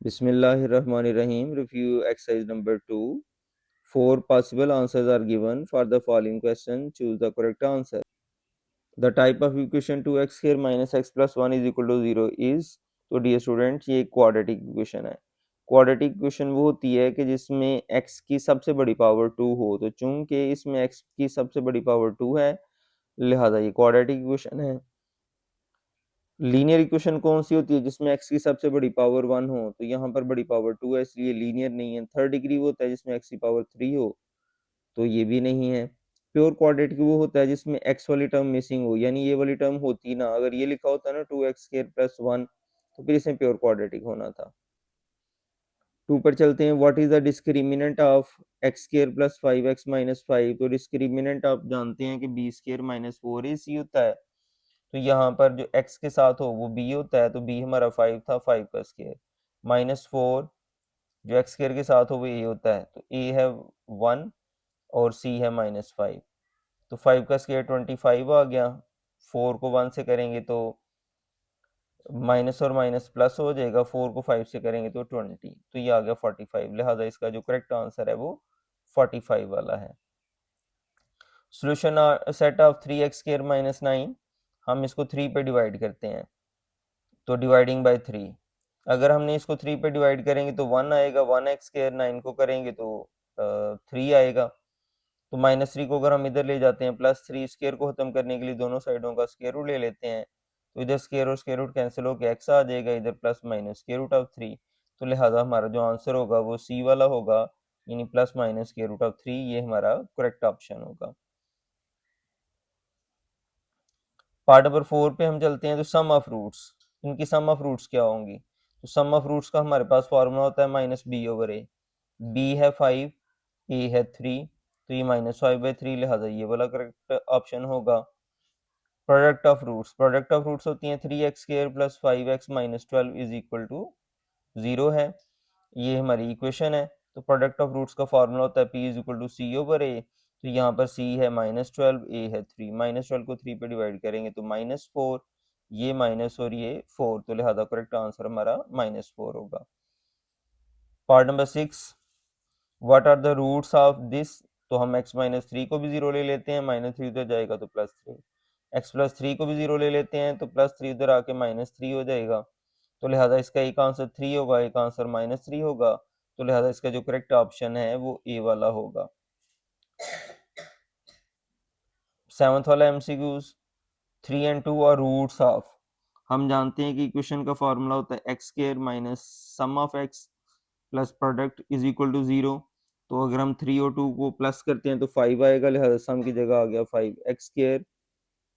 Bismillahirrahmanirrahim. Review exercise number 2. 4 possible answers are given for the following question. Choose the correct answer. The type of equation 2x square minus x plus 1 is equal to 0 is, तो dear student ये quadratic equation है। Quadratic equation वो होती है कि जिसमें x की सबसे बड़ी पावर 2 हो, तो चूंकि इसमें x की सबसे बड़ी पावर 2 है लिहाजा ये क्वाड्रेटिक इक्वेशन है। लीनियर इक्वेशन कौन सी होती है जिसमें x की सबसे बड़ी पावर 1 हो, तो यहाँ पर बड़ी पावर 2 है इसलिए लीनियर नहीं है। थर्ड डिग्री वो होता है जिसमें x की पावर 3 हो, तो ये भी नहीं है। प्योर क्वाड्रेटिक वो होता है जिसमें x वाली टर्म मिसिंग हो, यानी ये वाली टर्म होती ना, अगर ये लिखा होता ना 2x स्क्वायर प्लस 1 तो फिर इसमें प्योर क्वाड्रेटिक होना था। 2 पर चलते हैं। What is the discriminant of x square plus 5x minus 5, तो डिस्क्रिमिनेंट आप जानते हैं कि b स्क्वायर माइनस 4ac होता है, तो यहाँ पर जो x के साथ हो वो b होता है, तो b हमारा 5 था, 5 का स्क्वायर माइनस 4 जो x स्क्वायर के साथ हो वो a होता है, तो a है 1 और c है माइनस 5, तो 5 का स्क्वायर 25 आ गया। 4 को 1 से करेंगे तो माइनस और माइनस प्लस हो जाएगा, 4 को 5 से करेंगे तो 20, तो ये आ गया 45। लिहाजा इसका जो करेक्ट आंसर है वो 45 वाला है। Solution set of 3x square minus 9, हम इसको 3 पे डिवाइड करते हैं, तो डिवाइडिंग बाय 3, अगर हमने इसको 3 पे डिवाइड करेंगे तो 1 आएगा, 1x स्क्वायर 9 को करेंगे तो 3 आएगा, तो माइनस 3 को अगर हम इधर ले जाते हैं प्लस 3, स्क्वायर को खत्म करने के लिए दोनों साइडों का स्क्वायर रूट ले लेते हैं, तो इधर स्क्वायर और स्क्वायर रूट कैंसिल होकर x आ जाएगा, इधर plus minus square root of 3, तो लिहाजा हमारा जो आंसर होगा वो सी वाला होगा, यानी plus minus square root of 3, ये हमारा करेक्ट ऑप्शन होगा। पार्ट नंबर 4 पे हम चलते हैं। तो सम ऑफ रूट्स, इनकी सम ऑफ रूट्स क्या होंगी, तो सम ऑफ रूट्स का हमारे पास फॉर्मूला होता है माइनस बी ओवर ए, बी है 5, ए है 3, तो ये माइनस 5/3, लिहाजा ये वाला करेक्ट ऑप्शन होगा। Product of roots, product of roots होती हैं 3x square plus 5x minus 12 is equal to 0 है, ये हमारी इक्वेशन है। तो प्रोडक्ट ऑफ रूट्स का फॉर्मूला होता है p is equal to c over a, तो यहाँ पर c है माइनस 12, a है 3, माइनस 12 को 3 पे डिवाइड करेंगे तो माइनस 4, ये माइनस और ये 4, तो लिहाजा करेक्ट आंसर हमारा माइनस 4 होगा। Part number 6, what are the roots of this, तो हम x माइनस 3 को भी 0 ले लेते हैं, माइनस 3 उधर जाएगा तो प्लस 3, x प्लस 3 को भी 0 ले लेते हैं तो प्लस 3 उधर आके माइनस 3 हो जाएगा, तो लिहाजा इसका एक आंसर 3 होगा, एक आंसर माइनस 3 होगा, तो लिहाजा इसका जो करेक्ट ऑप्शन है वो ए वाला होगा। 7th वाला MCQs, 3 and 2 are roots of, हम जानते हैं कि इक्वेशन का फॉर्मूला होता है x square minus sum of x plus product is equal to 0, तो अगर हम 3 और 2 को प्लस करते हैं तो 5 आएगा, लिहाजा सम की जगह आ गया 5 एक्स स्क्वायर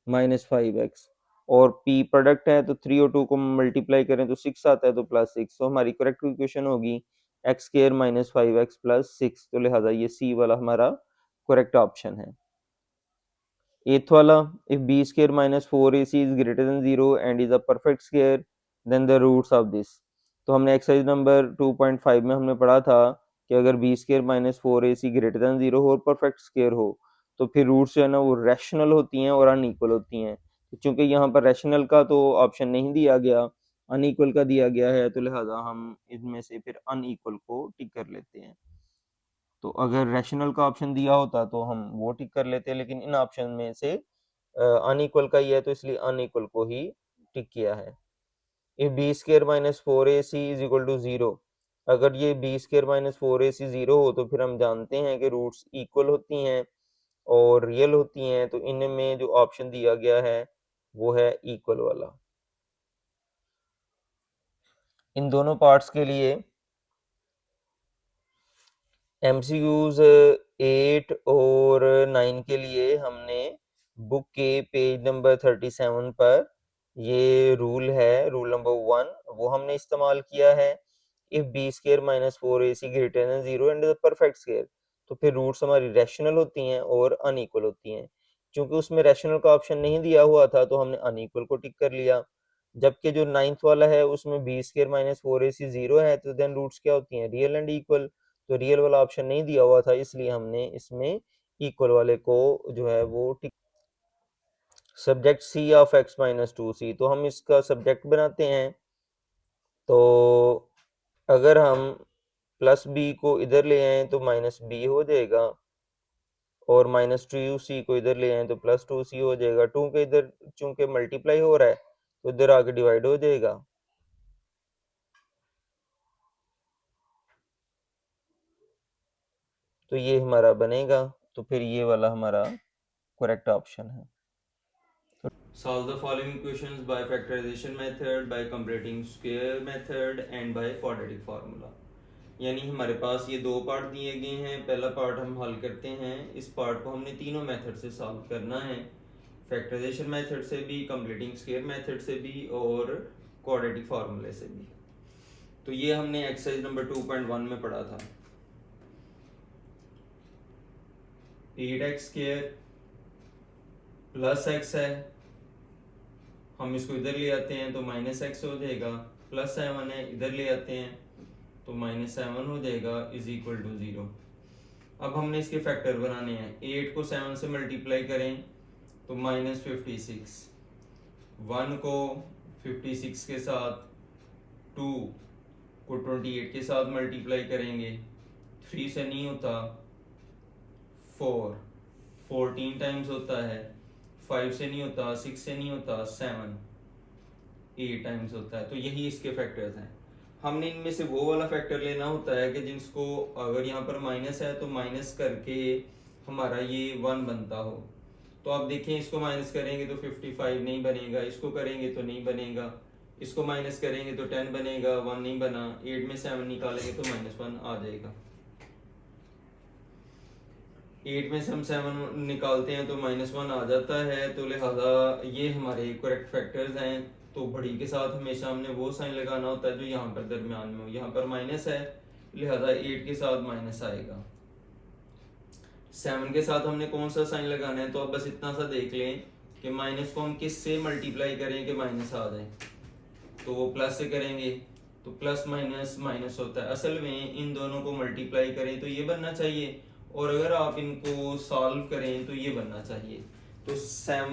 माइनस 5x, और p प्रोडक्ट है तो 3 और 2 को मल्टीप्लाई करें तो 6 आता है, तो प्लस 6, तो हमारी करेक्ट इक्वेशन होगी x square minus 5x plus 6, तो लिहाजा ये सी वाला हमारा करेक्ट ऑप्शन है। 8th वाला, if b square minus 4ac is greater than 0 and is a perfect square then the roots of this, तो हमने एक्सरसाइज नंबर 2.5 में हमने पढ़ा था कि अगर b square minus 4ac greater than 0 हो और परफेक्ट स्क्वायर हो तो फिर रूट्स जो है ना वो रैशनल होती हैं और अनइक्वल होती हैं, तो चूंकि यहाँ पर रैशनल का तो ऑप्शन नहीं दिया गया, अनइक्वल का दिया गया है, तो लिहाजा हम इनमें से फिर अनइक्वल को टिक कर लेते हैं। तो अगर रैशनल का ऑप्शन दिया होता तो हम वो टिक कर लेते, लेकिन इन ऑप्शन में से अनइक्वल का ही है तो इसलिए अनइक्वल को ही टिक किया है। If b square minus 4ac is equal to 0, अगर ये बी स्क्वायर माइनस 4ac 0 हो तो फिर हम जानते हैं कि रूट्स इक्वल होती हैं और रियल होती हैं, तो इनमें जो ऑप्शन दिया गया है वो है इक्वल वाला। इन दोनों पार्ट्स के लिए एमसीक्यूज 8 और 9 के लिए हमने बुक के पेज नंबर 37 पर ये रूल है, रूल नंबर 1, वो हमने इस्तेमाल किया है। If b square minus 4ac greater than 0 and the perfect square, तो फिर रूट्स हमारी रैशनल होती हैं और अनइक्वल होती हैं। क्योंकि उसमें रैशनल का ऑप्शन नहीं दिया हुआ था तो हमने अनइक्वल को टिक कर लिया, जबकि जो 9th वाला है उसमें बी स्क्वायर माइनस 4ac 0 है, तो देन रूट्स क्या होती हैं, रियल एंड इक्वल, तो रियल वाला ऑप्शन नहीं दिया हुआ था इसलिए हमने इसमें इक्वल वाले को जो है वो tick. Subject c of x minus 2c, तो हम इसका सब्जेक्ट बनाते हैं, तो अगर हम प्लस बी को इधर ले आए तो माइनस बी हो जाएगा, और माइनस टू सी को इधर ले आए तो प्लस टू सी हो जाएगा। टू के इधर चूंकि मल्टीप्लाई हो रहा है तो इधर आके डिवाइड हो जाएगा। तो ये हमारा बनेगा, तो फिर ये वाला हमारा करेक्ट ऑप्शन है। Solve the following equations by factorization method, by completing square method and by quadratic formula। यानी हमारे पास ये दो पार्ट दिए गए हैं। पहला पार्ट हम हल करते हैं। इस पार्ट को हमने तीनों मेथड से सॉल्व करना है, फैक्टराइजेशन मेथड से भी, कंप्लीटिंग स्क्वायर मेथड से भी और क्वाड्रेटिक फार्मूले से भी। तो ये हमने एक्सरसाइज नंबर 2.1 में पढ़ा था। 8x स्क्वायर प्लस x है, हम इसको इधर ले आते हैं तो माइनस एक्स हो जाएगा, प्लस 7 है, इधर ले आते हैं तो माइनस 7 हो जाएगा, इज इक्वल टू 0। अब हमने इसके फैक्टर बनाने हैं। 8 को 7 से मल्टीप्लाई करें तो माइनस 56, 1 को 56 के साथ, 2 को 28 के साथ मल्टीप्लाई करेंगे, 3 से नहीं होता, 4 14 टाइम्स होता है, 5 से नहीं होता, 6 से नहीं होता, 7 8 टाइम्स होता है। तो यही इसके फैक्टर्स हैं। हमने इनमें से वो वाला फैक्टर लेना होता है कि जिसको अगर यहाँ पर माइनस है तो माइनस करके हमारा ये 1 बनता हो। तो आप देखें, इसको माइनस करेंगे तो 55 नहीं बनेगा, इसको करेंगे तो नहीं बनेगा, इसको माइनस करेंगे तो 10 बनेगा, 1 नहीं बना, 8 में 7 निकालेंगे तो -1 आ जाएगा। 8 में से हम 7 निकालते हैं तो -1 आ जाता है। तो लिहाजा ये हमारे करेक्ट फैक्टर्स हैं। तो बड़ी के साथ हमेशा हमने वो साइन लगाना होता है जो यहाँ पर दरमियान में हो। यहाँ पर माइनस है, लिहाजा 8 के साथ माइनस आएगा। 7 के साथ हमने कौन सा साइन लगाना है, तो अब बस इतना सा देख लें कि माइनस को हम किस से मल्टीप्लाई करें कि माइनस आ जाए। तो वो प्लस से करेंगे तो प्लस माइनस माइनस होता है। असल में इन दोनों को मल्टीप्लाई करें तो ये बनना चाहिए, और अगर आप इनको सॉल्व करें तो ये बनना चाहिए। तो +7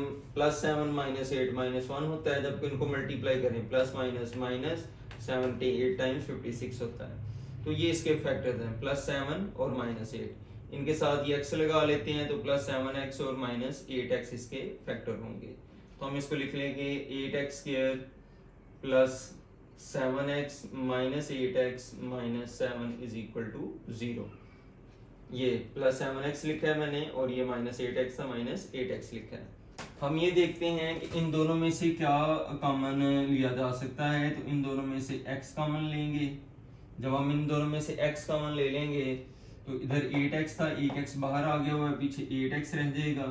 -8 -1 होता है, जब इनको मल्टीप्लाई करें प्लस माइनस माइनस 78 टाइम्स 56 होता है। तो ये इसके फैक्टर्स हैं, +7 और -8। इनके साथ ये x लगा लेते हैं तो +7x और -8x इसके फैक्टर होंगे। तो हम इसको लिख लेंगे 8x square plus 7x minus 8x minus 7 is equal to 0। ये +7x लिखा है मैंने, और ये -8x था, -8x लिखा है। हम ये देखते हैं कि इन दोनों में से क्या कॉमन लिया जा सकता है। तो इन दोनों में से x कॉमन लेंगे। जब हम इन दोनों में से x कॉमन ले लेंगे तो इधर 8x था, एक x बाहर आ गया हुआ है, पीछे 8x रह जाएगा।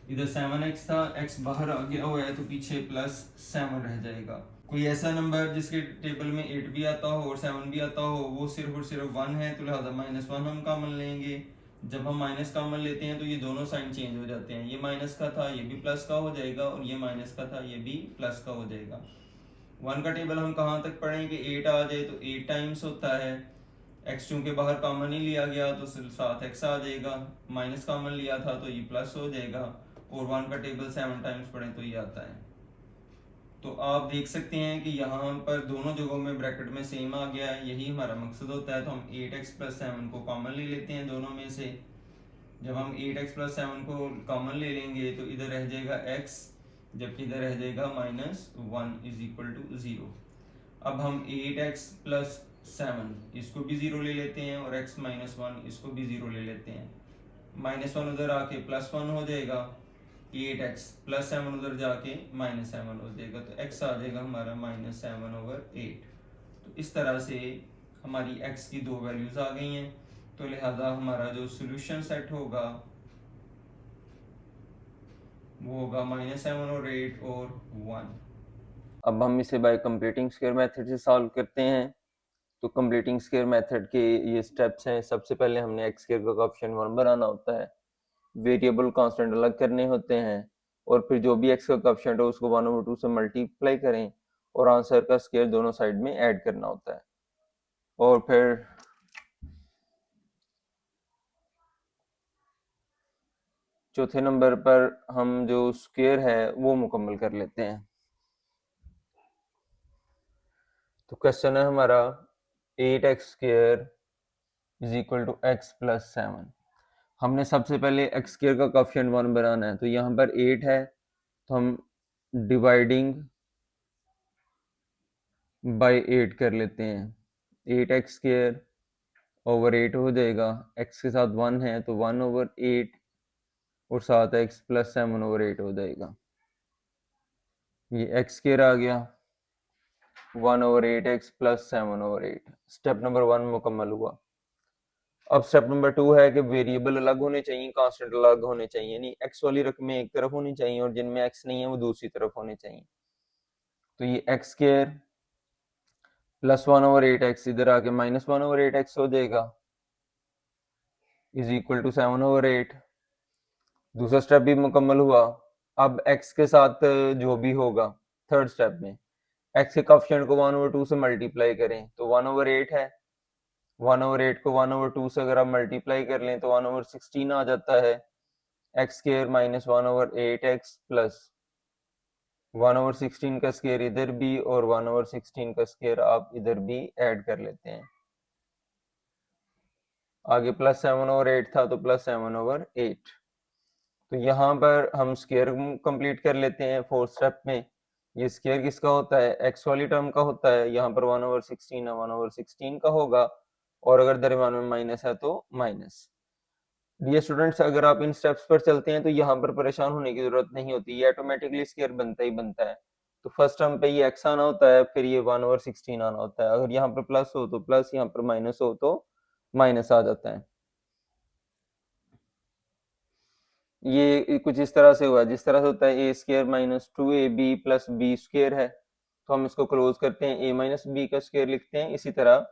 इधर 7x था, x बाहर आ गया हुआ है तो पीछे +7 रह जाएगा। कोई ऐसा नंबर जिसके टेबल में 8 भी आता हो और 7 भी आता हो, वो सिर्फ और सिर्फ 1 है, तो लिहाजा -1 हम कॉमन लेंगे। जब हम माइनस कॉमन लेते हैं तो ये दोनों साइन चेंज हो जाते हैं। ये माइनस का था, ये भी प्लस का हो जाएगा, और ये माइनस का था, ये भी प्लस का हो जाएगा। 1 का टेबल हम कहाँ तक पढ़ेंगे, 8 आ जाए तो 8 टाइम्स होता है। x चूंकि बाहर कॉमन ही लिया गया तो सिर्फ 7x आ जाएगा, माइनस कॉमन लिया था तो ये प्लस हो जाएगा, और 1 का टेबल 7 टाइम्स पढ़ें तो ये आता है। तो आप देख सकते हैं कि यहाँ पर दोनों जगहों में ब्रैकेट में सेम आ गया है, यही हमारा मकसद होता है। तो हम 8x + 7 को कॉमन ले लेते हैं दोनों में से। जब हम 8x + 7 को कॉमन ले लेंगे तो इधर रह जाएगा x, जबकि इधर रह जाएगा -1 इज इक्वल टू 0। अब हम 8x + 7 इसको भी 0 ले लेते हैं, और x - 1 इसको भी 0 ले लेते हैं। -1 उधर आके +1 हो जाएगा, 8x + 7 उधर जाके -7 हो जाएगा, तो x आ जाएगा हमारा -7/8। तो इस तरह से हमारी x की दो वैल्यूज आ गई हैं। तो लिहाजा हमारा जो सोल्यूशन सेट होगा वो होगा -7 और 8 और 1। अब हम इसे बाय कंप्लीटिंग स्क्वायर मेथड से सॉल्व करते हैं। तो कंप्लीटिंग स्क्वायर मेथड के ये स्टेप्स हैं। सबसे पहले हमने एक्स स्क्वायर का कोएफिशिएंट 1 बनाना होता है, वेरिएबल कांस्टेंट अलग करने होते हैं, और फिर जो भी एक्स का कोएफिशिएंट हो उसको 1/2 से मल्टीप्लाई करें, और आंसर का स्क्वायर दोनों साइड में ऐड करना होता है। और फिर चौथे नंबर पर हम जो स्क्वायर है वो मुकम्मल कर लेते हैं। तो क्वेश्चन है हमारा 8x² is equal to x plus 7। हमने सबसे पहले x² का कोफिशिएंट 1 बनाना है, तो यहाँ पर 8 है तो हम डिवाइडिंग बाय 8 कर लेते हैं। 8x² ओवर 8 हो जाएगा, x के साथ 1 है तो 1/8 और साथ x प्लस 7/8 हो जाएगा। ये x² आ गया 1/8x प्लस 7/8। स्टेप नंबर 1 मुकम्मल हुआ। अब स्टेप नंबर 2 है कि वेरिएबल अलग होने चाहिए, कांस्टेंट अलग होने चाहिए, यानी x वाली रकमें एक तरफ होनी चाहिए और जिनमें x नहीं है वो दूसरी तरफ होने चाहिए। तो ये x² प्लस 1/8x इधर आके माइनस 1/8x हो जाएगा इज इक्वल टू 7/8। दूसरा स्टेप भी मुकम्मल हुआ। अब x के साथ जो भी होगा थर्ड स्टेप में x के कोफिशिएंट को 1/2 से मल्टीप्लाई करें तो 1/8 है। 1/8 को 1/2 से अगर आप मल्टीप्लाई कर लें तो 1/16 आ जाता है। x² माइनस 1/8x प्लस 1/16 का स्क्वायर इधर भी और 1/16 का स्क्वायर आप इधर भी ऐड कर लेते हैं। आगे प्लस 7/8 था तो प्लस 7/8। तो यहाँ पर हम स्क्वायर कंप्लीट कर लेते हैं फोर्थ स्टेप में। ये स्क्वायर किसका होता है, x वाली टर्म का होता है। यहाँ पर 1/16 है, 1/16 का होगा और अगर दरम्यान में माइनस है तो माइनस। डियर स्टूडेंट्स, अगर आप इन स्टेप्स पर चलते हैं तो यहाँ पर परेशान होने की जरूरत नहीं होती, ये ऑटोमेटिकली स्क्वायर बनता ही बनता है। तो फर्स्ट टर्म पे ये x आना होता है, फिर ये 1/16 आना होता है। अगर यहाँ पर प्लस हो तो प्लस, यहाँ पर माइनस हो तो माइनस आ जाता है। ये कुछ इस तरह से हुआ जिस तरह से होता है a² minus 2ab plus b² है, तो हम इसको क्लोज करते हैं a माइनस b का स्क्वायर लिखते हैं। इसी तरह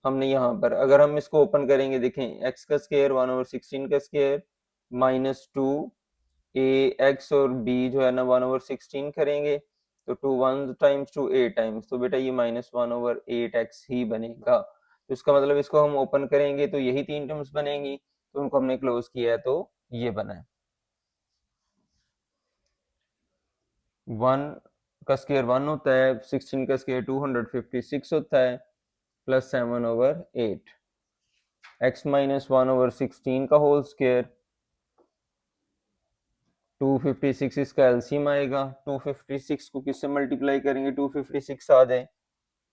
हमने यहाँ पर अगर हम इसको ओपन करेंगे, देखें x का स्क्वायर 1/16 का स्क्वायर माइनस 2ax और b जो है ना 1/16 करेंगे तो 2 1 टाइम्स 2 8 टाइम्स, तो बेटा ये माइनस 1/8x ही बनेगा। तो इसका मतलब इसको हम ओपन करेंगे तो यही तीन टर्म्स बनेंगी, तो उनको हमने क्लोज किया है तो ये बना है। 1 का स्क्वायर 1 होता है, 16 का स्क्वायर 256 होता है प्लस 7/8। x माइनस 1/16 का होल स्क्वायर 256 इसका एलसीएम आएगा। 256 को किससे मल्टीप्लाई करेंगे 256 आ जाए,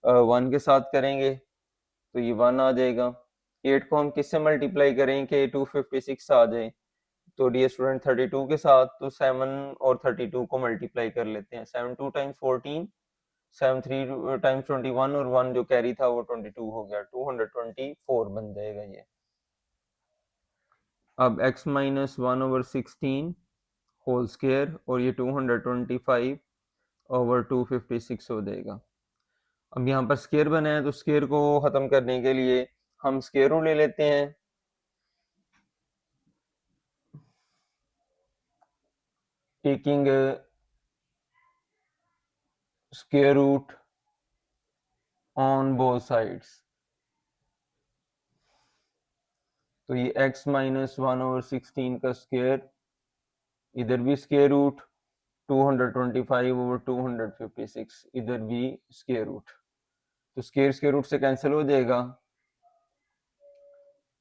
1 के साथ करेंगे तो ये 1 आ जाएगा। 8 को हम किससे मल्टीप्लाई करें कि 256 आ जाए, तो डियर स्टूडेंट 32 के साथ, तो 7 और 32 को मल्टीप्लाई कर लेते हैं। 7 2 टाइम्स 14, 7 3 टाइम्स 21 और 1 जो कैरी था वो 22 हो गया, 224 बन जाएगा ये। अब x माइनस 1/16 होल स्क्वायर और ये 225 ओवर 256 हो जाएगा। अब यहाँ पर स्क्वायर बना है तो स्क्वायर को खत्म करने के लिए हम स्क्वायर रूट ले लेते हैं। Taking square root on both sides, तो ये x माइनस 1/16 का स्क्वायर, इधर भी स्क्वायर रूट 225 ओवर 256, इधर भी स्क्वायर रूट, तो स्क्वायर रूट से कैंसिल हो जाएगा।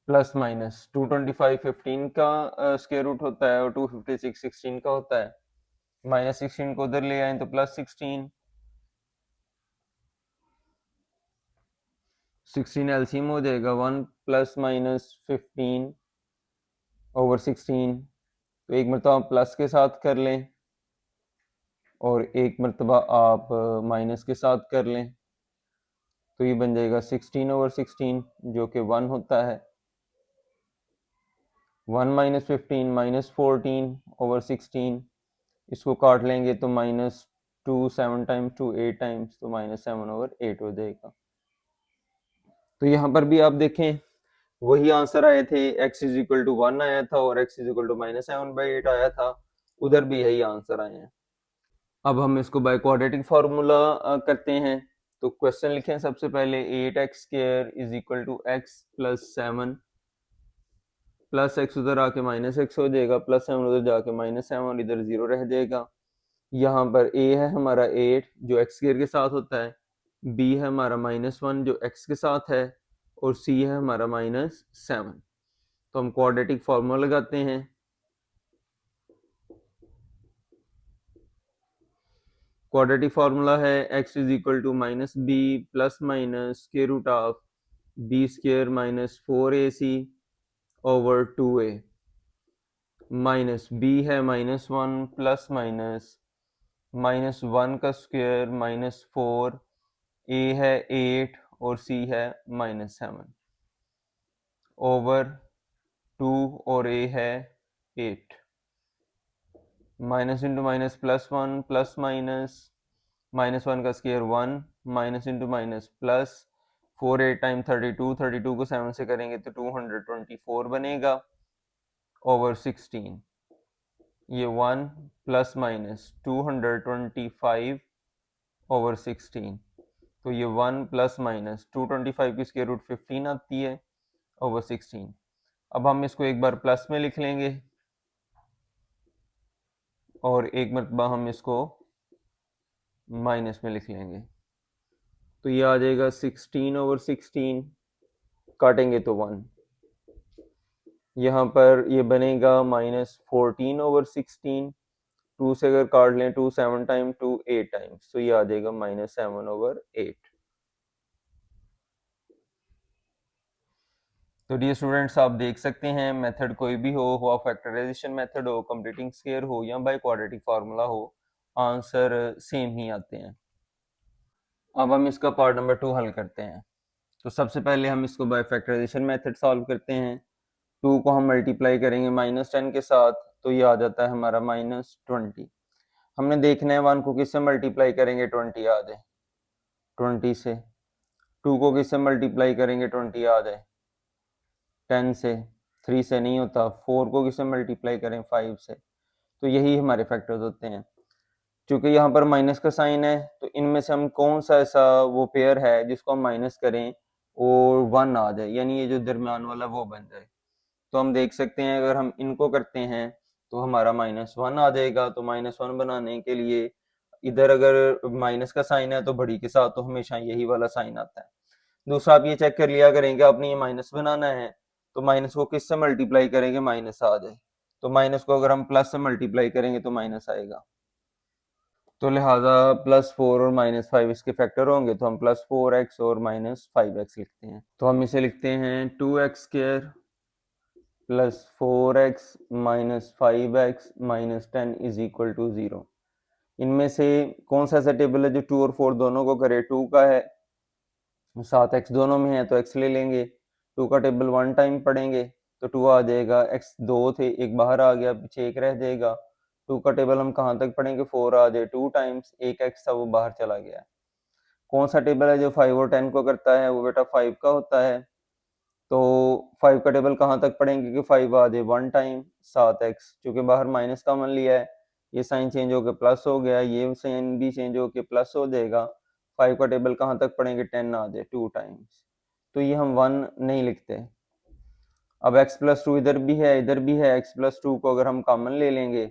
प्लस माइनस 225 15 का स्क्वायर रूट होता है और 256 16 का होता है। माइनस 16 को उधर ले आए तो प्लस 16 एलसीएम हो जाएगा 1 प्लस माइनस 15 ओवर 16। तो एक मरतबा प्लस के साथ कर लें और एक मरतबा आप माइनस के साथ कर लें, तो ये बन जाएगा 16 ओवर 16 जो कि 1 होता है। 1 माइनस 15 माइनस 14 ओवर 16, इसको काट लेंगे तो माइनस 2 7 टाइम्स 2 8 टाइम्स, तो माइनस 7/8 हो जाएगा। तो यहाँ पर भी आप देखें वही आंसर आए थे, x इज इक्वल टू 1 आया था और x is equal to minus 7/8 आया था, उधर भी यही आंसर आए हैं। अब हम इसको बाय क्वाड्रेटिक फार्मूला करते हैं। तो क्वेश्चन लिखें सबसे पहले 8x² is equal to x plus 7 plus x उधर आके माइनस x हो जाएगा, प्लस 7 उधर जाके माइनस 7, इधर 0 रह जाएगा। यहाँ पर a है हमारा 8 जो x² के साथ होता है, b है हमारा -1 जो x के साथ है, और c है हमारा -7। तो हम क्वाड्रेटिक फॉर्मूला लगाते हैं। क्वाड्रेटिक फार्मूला है x is equal to -b plus minus square root of b square minus 4ac over 2a, minus b है -1 प्लस माइनस -1 का स्क्वायर -4, a है 8 और c है -7 ओवर 2 और a है 8, minus into minus +1 plus minus -1 का square 1 minus into minus plus 4 8 time 32, 32 को 7 से करेंगे तो 224 बनेगा ओवर 16। ये 1 प्लस माइनस 225 ओवर 16, तो ये 1 प्लस माइनस 225 की स्क्वायर रूट 15 आती है ओवर 16। अब हम इसको एक बार प्लस में लिख लेंगे और एक मरतबा हम इसको माइनस में लिख लेंगे, तो ये आ जाएगा 16 ओवर 16, काटेंगे तो 1, यहाँ पर ये बनेगा -14 ओवर 16, 2 से अगर काट लें 2 7 टाइम 2 8 टाइम्स, तो ये आ जाएगा -7 ओवर 8। तो डियर स्टूडेंट्स, आप देख सकते हैं मेथड कोई भी हो फैक्टराइजेशन मेथड हो, कंप्लीटिंग स्क्वायर हो या बाय क्वाड्रेटिक फार्मूला हो, आंसर सेम ही आते हैं। अब हम इसका पार्ट नंबर 2 हल करते हैं। तो सबसे पहले हम इसको बाय फैक्टराइजेशन मेथड सॉल्व करते हैं। 2 को हम मल्टीप्लाई करेंगे -10 के साथ, तो ये आ जाता है हमारा -20। हमने देखना है 1 को किससे मल्टीप्लाई करेंगे 20 याद है 20 से, 2 को किससे मल्टीप्लाई करेंगे 20 याद है 10 से, 3 से नहीं होता, 4 को किससे मल्टीप्लाई करें 5 से। तो यही हमारे फैक्टर्स होते हैं। क्योंकि यहाँ पर माइनस का साइन है, तो इनमें से हम कौन सा ऐसा वो पेयर है जिसको हम माइनस करें और 1 आ जाए, यानी ये जो दरमियान वाला वो बन जाए। तो हम देख सकते हैं अगर हम इनको करते हैं तो हमारा -1 आ जाएगा। तो -1 बनाने के लिए इधर अगर माइनस का साइन है तो बड़ी के साथ तो हमेशा यही वाला साइन आता है। दूसरा आप ये चेक कर लिया करेंगे, आपने ये माइनस बनाना है तो माइनस को किससे मल्टीप्लाई करेंगे माइनस आ जाए, तो माइनस को अगर हम प्लस से मल्टीप्लाई करेंगे तो माइनस आएगा। तो लिहाजा +4 और -5 इसके फैक्टर होंगे, तो हम +4x और -5x लिखते हैं। तो हम इसे लिखते हैं 2x² +4x -5x -10 is equal to 0। इनमें से कौन सा ऐसा टेबल है जो 2 और 4 दोनों को करे? 2 का है, 7x दोनों में है तो x ले लेंगे। 2 का टेबल 1 टाइम पढ़ेंगे तो 2 आ जाएगा, x 2 थे, एक बाहर आ गया, पीछे एक रह जाएगा। 2 का टेबल हम कहाँ तक पढ़ेंगे? 4 आ जाए 2 टाइम्स, एक x था वो बाहर चला गया। कौन सा टेबल है जो 5 और 10 को करता है? वो बेटा 5 का होता है। तो 5 का टेबल कहाँ तक पढ़ेंगे कि 5 आ जाए 1 टाइम 7x, क्योंकि बाहर माइनस कॉमन लिया है, ये साइन चेंज होकर प्लस हो गया, ये साइन भी चेंज होकर प्लस हो जाएगा। 5 का टेबल कहाँ तक पढ़ेंगे? 10 आ जाए 2 टाइम्स, तो ये हम 1 नहीं लिखते। अब x+2 इधर भी है इधर भी है, x+2 को अगर हम कॉमन ले लेंगे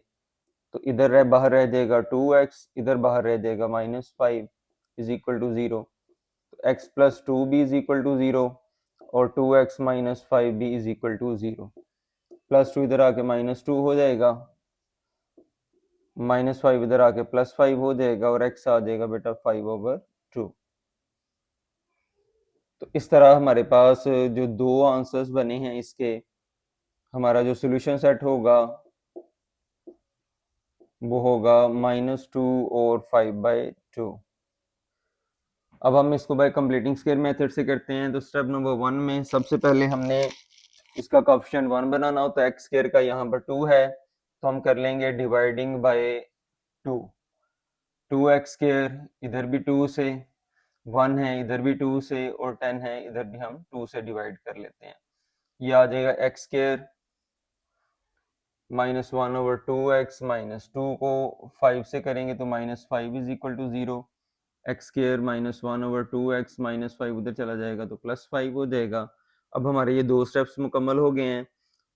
तो इधर बाहर रह जाएगा 2x, इधर बाहर रह जाएगा -5 इज इक्वल टू 0। तो x+2 भी इज इक्वल टू 0 और 2x -5 भी इज इक्वल टू 0। +2 इधर आके -2 हो जाएगा, -5 इधर आके +5 हो जाएगा और x आ जाएगा बेटा 5/2। तो इस तरह हमारे पास जो दो आंसर्स बने हैं इसके, हमारा जो सॉल्यूशन सेट होगा वो होगा -2 और 5/2। अब हम इसको बाय कंप्लीटिंग स्क्वायर मेथड से करते हैं। तो स्टेप नंबर 1 में सबसे पहले हमने इसका कोएफिशिएंट 1 बनाना हो, तो एक्स स्क्वायर का यहाँ पर 2 है तो हम कर लेंगे डिवाइडिंग बाय 2। 2x² इधर भी 2 से, 1 है इधर भी 2 से और 10 है इधर भी हम 2 से डिवाइड कर लेते हैं। ये आ जाएगा x² -1/2x -2 को 5 से करेंगे तो -5 is equal to 0। x² -1/2x -5 उधर चला जाएगा तो +5 हो जाएगा। अब हमारे ये दो स्टेप्स मुकम्मल हो गए हैं,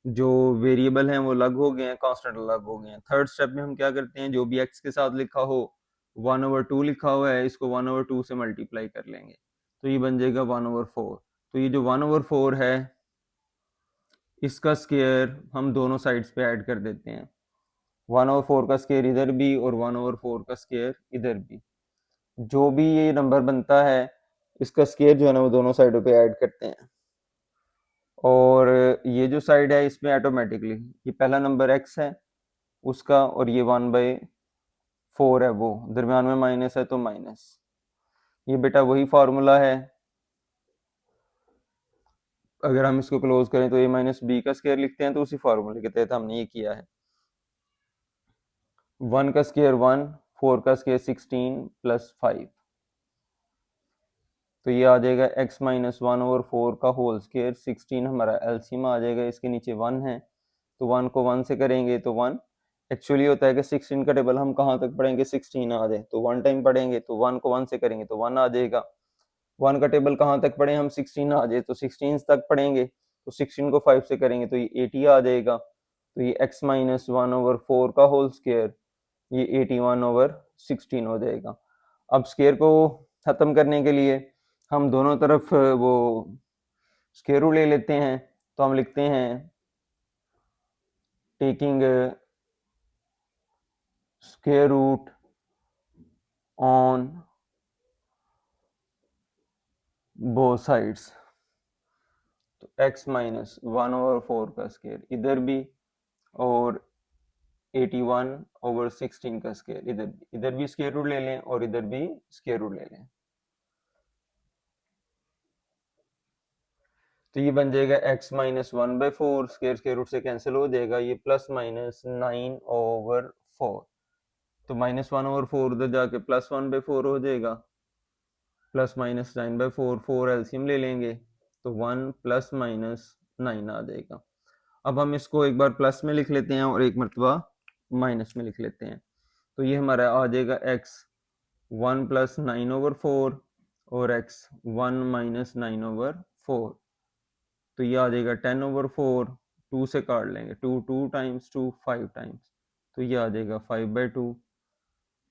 जो वेरिएबल हैं वो अलग हो गए हैं, कांस्टेंट अलग हो गए हैं। थर्ड स्टेप में हम क्या करते हैं, जो भी x के साथ लिखा हो 1/2 लिखा हुआ है, इसको 1/2 से मल्टीप्लाई कर लेंगे तो ये बन जाएगा 1/4। तो ये जो 1/4 है इसका स्क्वायर हम दोनों साइड्स पे ऐड कर देते हैं। 1/4 का स्क्वायर इधर भी और 1/4 का स्क्वायर इधर भी, जो भी ये नंबर बनता है इसका स्क्वायर जो है ना वो दोनों साइडों पे ऐड करते हैं। और ये जो साइड है इसमें ऑटोमेटिकली ये पहला नंबर x है उसका, और ये 1/4 है वो दरम्यान में माइनस है तो माइनस। ये बेटा वही फार्मूला है, अगर हम इसको क्लोज करें तो a माइनस बी का स्क्वायर लिखते हैं, तो उसी फार्मूले के तहत हमने ये किया है। 1 का स्क्वायर 1, 4 का स्क्वायर 16 प्लस 5, तो ये आ जाएगा x माइनस 1/4 का होल स्क्वायर। 16 हमारा एलसीएम आ जाएगा, इसके नीचे 1 है तो 1 को 1 से करेंगे तो 1। एक्चुअली होता है कि 16 का टेबल हम कहाँ तक पढ़ेंगे, 16 आ जाए तो 1 टाइम पढ़ेंगे, तो 1 को 1 से करेंगे तो 1 आ जाएगा। 1 का टेबल कहाँ तक पढ़े हम, 16 आ जाए तो 16 तक पढ़ेंगे, तो 16 को 5 से करेंगे तो ये 80 आ जाएगा। तो ये x माइनस 1/4 का होल स्क्वायर ये 81/16 हो जाएगा। अब स्क्वायर को खत्म करने के लिए हम दोनों तरफ वो स्क्वायर रूट ले लेते हैं, तो हम लिखते हैं taking square root on both sides, तो x माइनस 1/4 का स्क्वायर इधर भी और 81/16 का स्क्वायर इधर भी स्क्वायर रूट ले लें और इधर भी स्क्वायर रूट ले लें, तो ये बन जाएगा x माइनस 1/4 स्क्वायर रूट से कैंसिल हो जाएगा, ये प्लस माइनस 9/4, तो माइनस 1/4 उधर जाके प्लस 1/4 हो जाएगा, प्लस माइनस 9/4, 4 एलसीएम ले लेंगे तो 1 प्लस माइनस 9 आ जाएगा। अब हम इसको एक बार प्लस में लिख लेते हैं और एक मरतबा माइनस में लिख लेते हैं, तो ये हमारा आ जाएगा x 1 प्लस 9/4 और x 1 माइनस 9/4, तो ये आ जाएगा 10/4, 2 से काट लेंगे, 2 टाइम्स 2 5 टाइम्स, तो ये आ जाएगा 5/2।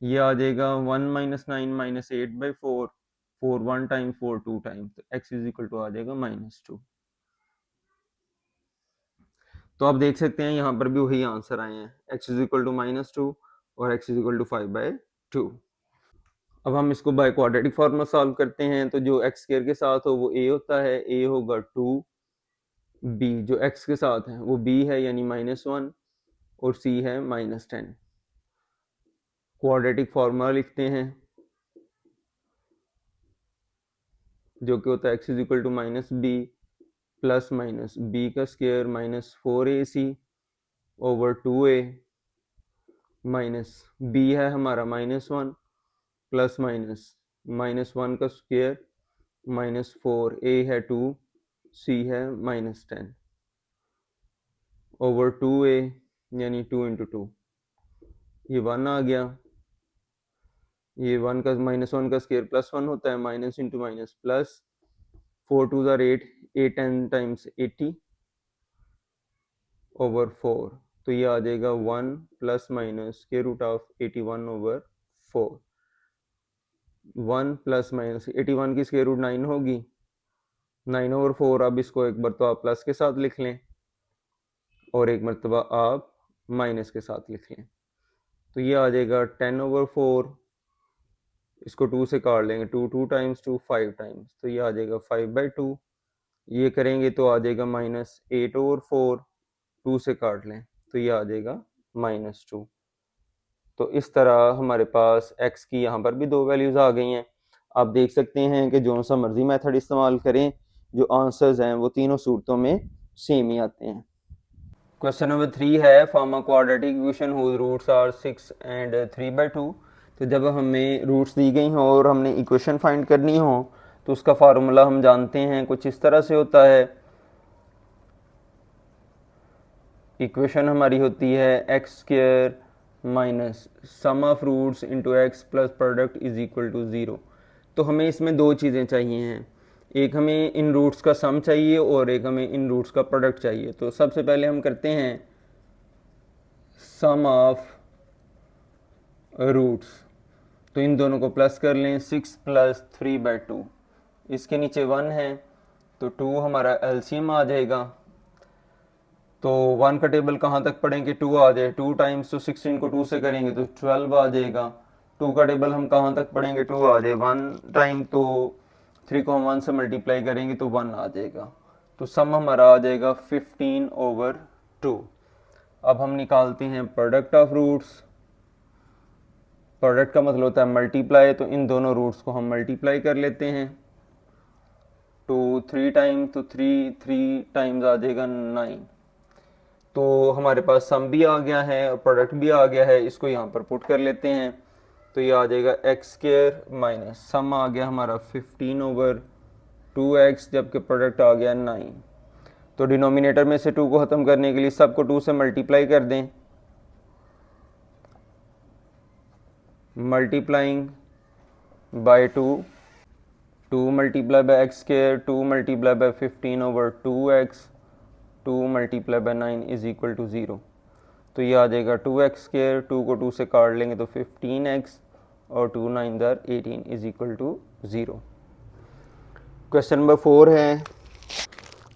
ये आ जाएगा 1 माइनस 9 माइनस 8/4, 4 1 टाइम 4 2 टाइम, तो x इज इक्वल टू आ जाएगा -2। तो आप देख सकते हैं यहाँ पर भी वही आंसर आए हैं, x इज इक्वल टू -2 और x इज इक्वल टू 5/2। अब हम इसको बाय क्वाड्रेटिक फॉर्मूला सॉल्व करते हैं, तो जो x स्क्वायर के साथ हो वो a होता है, a होगा 2b, जो x के साथ है वो b है यानी -1 और c है -10। क्वाड्रेटिक फॉर्मूला लिखते हैं जो कि होता है x is equal to -b plus minus b का square -4ac over 2a minus b है हमारा -1 प्लस माइनस -1 का स्क्वायर -4, a है 2, c है -10 ओवर 2a यानी 2 इंटू 2, ये 1 आ गया। ये 1 का -1 का स्क्वायर +1 होता है, माइनस इंटू माइनस प्लस, 4 2 ज़ार 8, 8 10 टाइम्स 80 ओवर 4, तो ये आ जाएगा 1 plus minus square root of 81/4। 1 plus minus 81 की स्क्वायर रूट 9 होगी, 9/4। अब इसको एक बार तो आप प्लस के साथ लिख लें और एक मरतबा आप माइनस के साथ लिख लें, तो ये आ जाएगा 10/4, इसको 2 से काट लेंगे, 2 टाइम्स 2 5 टाइम्स, तो ये आ जाएगा 5/2। ये करेंगे तो आ जाएगा -8/4, 2 से काट लें तो ये आ जाएगा -2। तो इस तरह हमारे पास x की यहाँ पर भी 2 वैल्यूज़ आ गई हैं। आप देख सकते हैं कि जो सा मर्जी मेथड इस्तेमाल करें, जो आंसर्स हैं वो तीनों सूरतों में सेम ही आते हैं। क्वेश्चन नंबर 3 है, form a quadratic equation whose roots are 6 and 3/2। तो जब हमें रूट्स दी गई हों और हमने इक्वेशन फाइंड करनी हो तो उसका फार्मूला हम जानते हैं कुछ इस तरह से होता है। इक्वेशन हमारी होती है x square minus sum of roots into x plus product is equal to 0। तो हमें इसमें दो चीज़ें चाहिए हैं, एक हमें इन रूट्स का सम चाहिए और एक हमें इन रूट्स का प्रोडक्ट चाहिए। तो सबसे पहले हम करते हैं सम ऑफ रूट्स, तो इन दोनों को प्लस कर लें, 6 प्लस 3/2, इसके नीचे 1 है तो 2 हमारा एलसीएम आ जाएगा। तो 1 का टेबल कहाँ तक पढ़ेंगे, 2 आ जाए, 2 टाइम्स तो 16 को 2 से करेंगे तो 12 आ जाएगा। 2 का टेबल हम कहाँ तक पढ़ेंगे, 2 आ जाए, 1 टाइम तो 3 को हम 1 से मल्टीप्लाई करेंगे तो 1 आ जाएगा। तो सम हमारा आ जाएगा 15/2। अब हम निकालते हैं प्रोडक्ट ऑफ रूट्स। प्रोडक्ट का मतलब होता है मल्टीप्लाई, तो इन दोनों रूट्स को हम मल्टीप्लाई कर लेते हैं। 2 3 टाइम तो 3 टाइम्स आ जाएगा 9। तो हमारे पास सम भी आ गया है और प्रोडक्ट भी आ गया है, इसको यहाँ पर पुट कर लेते हैं। तो ये आ जाएगा x² माइनस सम आ गया हमारा 15/2x, जबकि प्रोडक्ट आ गया 9। तो डिनोमिनेटर में से 2 को ख़त्म करने के लिए सबको 2 से मल्टीप्लाई कर दें। Multiplying by 2, 2 multiply by x², 2 multiply by 15/2x, 2 multiply by 9 is equal to 0। तो ये आ जाएगा 2x², 2 को 2 से काट लेंगे तो 15x, और 2 9 18 is equal to 0। Question number 4 है,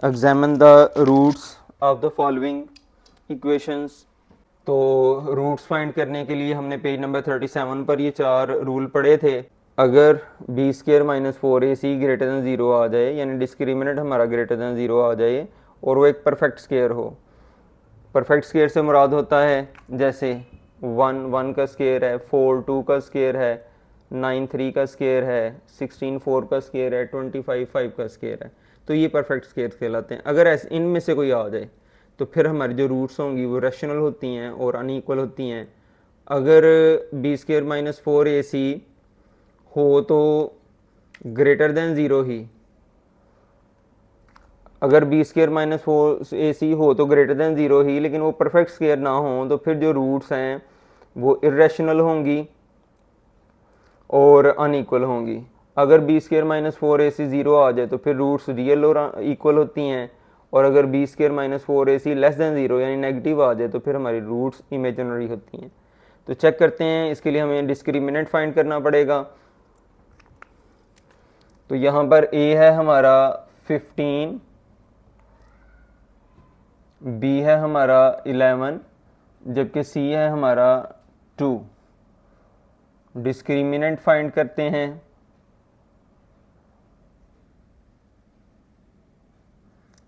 examine the roots of the following equations. तो रूट्स फाइंड करने के लिए हमने पेज नंबर 37 पर ये 4 रूल पढ़े थे। अगर b² minus 4ac greater than 0 आ जाए, यानी डिस्क्रिमिनेंट हमारा ग्रेटर दैन 0 आ जाए और वो एक परफेक्ट स्क्वायर हो। परफेक्ट स्क्वायर से मुराद होता है जैसे 1 1 का स्क्वायर है, 4 2 का स्क्वायर है, 9 3 का स्क्वायर है, 16 4 का स्क्वायर है, 25 5 का स्क्वायर है। तो ये परफेक्ट स्क्वायर कहलाते हैं। अगर ऐसे इनमें से कोई आ जाए तो फिर हमारी जो रूट्स होंगी वो रेशनल होती हैं और अनइक्वल होती हैं। अगर b² माइनस 4ac हो तो ग्रेटर देन 0 ही, अगर b² माइनस 4ac हो तो ग्रेटर देन 0 ही, लेकिन वो परफेक्ट स्क्वायर ना हो तो फिर जो रूट्स हैं वो इरेशनल होंगी और अनइक्वल होंगी। अगर b² माइनस 4ac 0 आ जाए तो फिर रूट्स रियल और इक्वल होती हैं, और अगर b² minus 4ac less than 0 यानी नेगेटिव आ जाए तो फिर हमारी रूट्स इमेजिनरी होती हैं। तो चेक करते हैं, इसके लिए हमें डिस्क्रिमिनेंट फाइंड करना पड़ेगा। तो यहाँ पर a है हमारा 15, b है हमारा 11, जबकि c है हमारा 2। डिस्क्रिमिनेंट फाइंड करते हैं।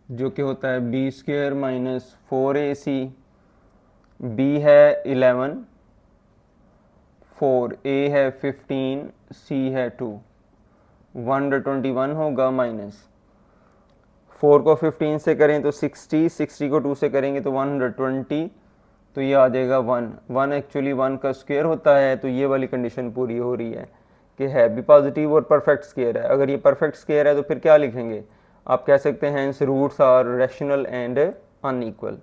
जो कि होता है b² माइनस 4ac, b है 11, 4 a है 15, c है 2, 121 होगा माइनस 4 को 15 से करें तो 60, 60 को 2 से करेंगे तो 120, तो ये आ जाएगा 1 एक्चुअली 1 का स्क्वायर होता है। तो ये वाली कंडीशन पूरी हो रही है कि है भी पॉजिटिव और परफेक्ट स्क्वायर है। अगर ये परफेक्ट स्क्वायर है तो फिर क्या लिखेंगे, आप कह सकते हैं hence roots are rational and unequal.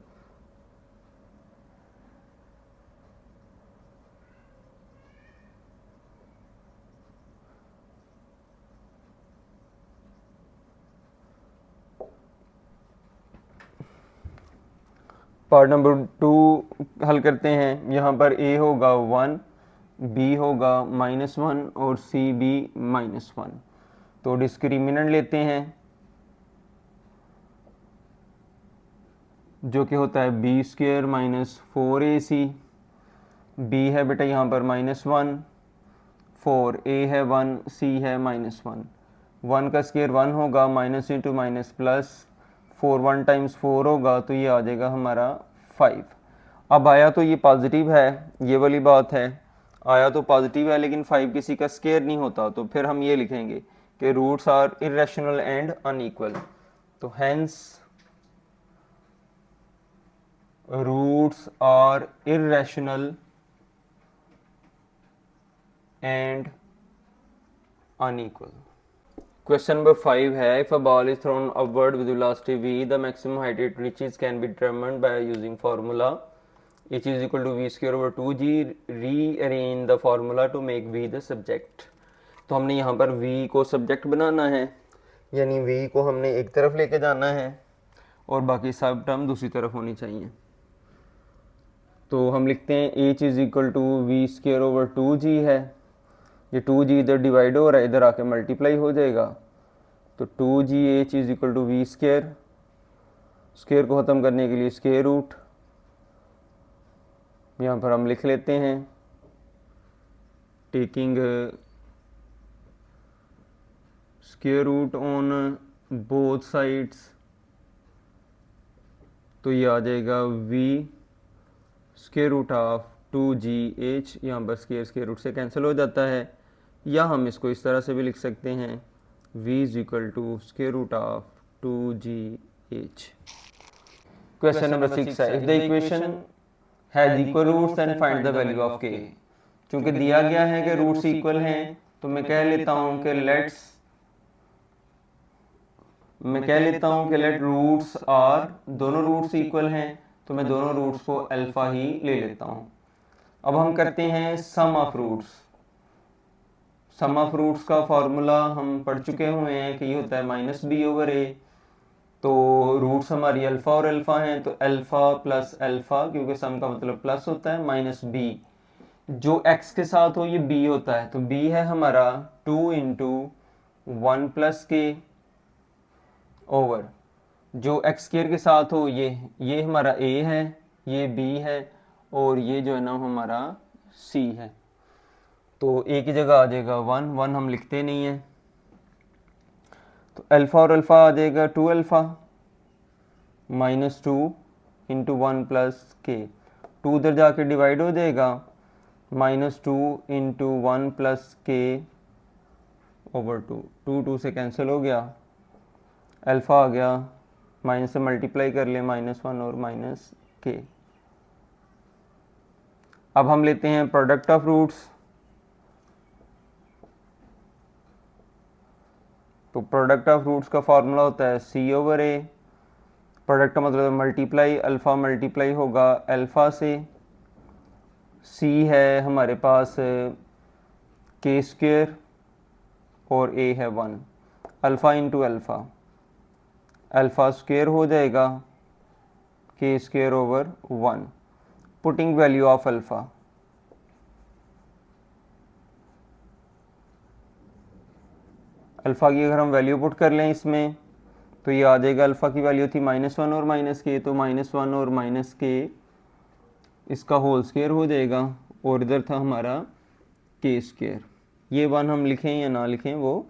Part number 2 हल करते हैं। यहाँ पर a होगा 1, b होगा -1 और c भी -1। तो डिस्क्रिमिनेंट लेते हैं जो कि होता है b² माइनस 4ac, b है बेटा यहाँ पर -1, 4 a है 1, c है -1, 1 का स्क्वायर 1 होगा, minus into minus plus, 4 1 times 4 होगा तो ये आ जाएगा हमारा 5। अब आया तो ये पॉजिटिव है, ये वाली बात है, आया तो पॉजिटिव है लेकिन 5 किसी का स्क्वायर नहीं होता, तो फिर हम ये लिखेंगे कि roots are irrational and unequal. तो hence roots are irrational and unequal. Question number 5 है, if a ball is thrown upward with velocity v, the maximum height it reaches can be determined by using formula h is equal to v²/2g. Rearrange the formula to make v the subject. तो हमने यहाँ पर v को subject बनाना है, यानी v को हमने एक तरफ लेके जाना है और बाकी सब टर्म दूसरी तरफ होनी चाहिए। तो हम लिखते हैं h is equal to v²/2g है, ये 2g इधर डिवाइड हो रहा है, इधर आके मल्टीप्लाई हो जाएगा, तो 2gh is equal to v square, square को ख़त्म करने के लिए स्केयर रूट यहाँ पर हम लिख लेते हैं, taking square root on both sides, तो ये आ जाएगा v square root of 2gh, यहाँ पर स्केयर रूट से कैंसिल हो जाता है, या हम इसको इस तरह से भी लिख सकते हैं v is equal to square root of 2gh। Question number 6 है, if the equation has equal roots then find the value of k। चूंकि दिया गया है कि रूट्स इक्वल हैं, तो मैं कह लेता हूँ कि लेट रूट्स आर, दोनों रूट्स इक्वल हैं, तो मैं दोनों रूट्स को अल्फा ही ले लेता हूँ। अब हम करते हैं sum of roots. Sum of roots का फॉर्मूला हम पढ़ चुके हुए हैं कि ये होता है माइनस बी ओवर ए। तो रूट्स हमारी अल्फा और अल्फा हैं, तो अल्फा प्लस अल्फा, क्योंकि सम का मतलब प्लस होता है, माइनस बी, जो x के साथ हो ये b होता है, तो b है हमारा 2 इंटू 1 प्लस के ओवर जो एक्स स्क्वायर के साथ हो ये हमारा a है, ये b है, और ये जो है ना हमारा c है। तो a की जगह आ जाएगा 1 हम लिखते नहीं है, तो अल्फा और अल्फा आ जाएगा 2 अल्फा माइनस 2 इंटू 1 प्लस के, 2 उधर जाके डिवाइड हो जाएगा, माइनस 2 इंटू 1 प्लस के ओवर 2 से कैंसिल हो गया, अल्फा आ गया, माइनस से मल्टीप्लाई कर ले, -1 और माइनस के। अब हम लेते हैं प्रोडक्ट ऑफ रूट्स। तो प्रोडक्ट ऑफ रूट्स का फॉर्मूला होता है c ओवर a। प्रोडक्ट का मतलब मल्टीप्लाई, अल्फ़ा मल्टीप्लाई होगा अल्फ़ा से, c है हमारे पास के स्क्वायर और a है 1, alpha into alpha, alpha square हो जाएगा के square over 1, putting value of alpha, alpha की अगर हम वैल्यू पुट कर लें इसमें, तो ये आ जाएगा, अल्फ़ा की वैल्यू थी -1 और माइनस के, तो -1 और माइनस के इसका होल स्क्वायर हो जाएगा, और इधर था हमारा के स्क्वायर। ये 1 हम लिखें या ना लिखें वो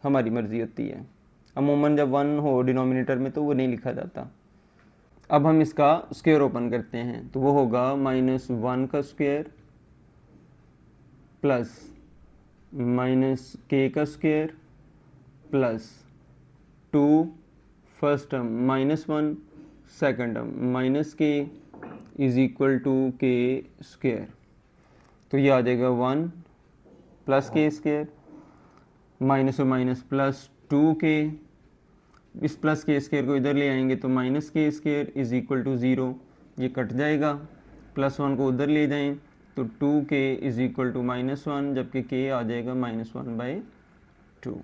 हमारी मर्ज़ी होती है, अमूमन जब 1 हो डिनोमिनेटर में तो वो नहीं लिखा जाता। अब हम इसका स्क्वायर ओपन करते हैं, तो वो होगा -1 का स्क्वायर प्लस माइनस के का square plus 2 first term -1 second term minus के इज इक्वल टू के स्क्वायर। तो ये आ जाएगा 1 प्लस के स्क्वायर, माइनस और माइनस प्लस 2k, इस प्लस के स्क्वायर को इधर ले आएंगे तो माइनस के स्क्वायर इज इक्वल टू 0, ये कट जाएगा, +1 को उधर ले जाएं तो 2k इज इक्वल टू -1, जबकि k आ जाएगा -1/2।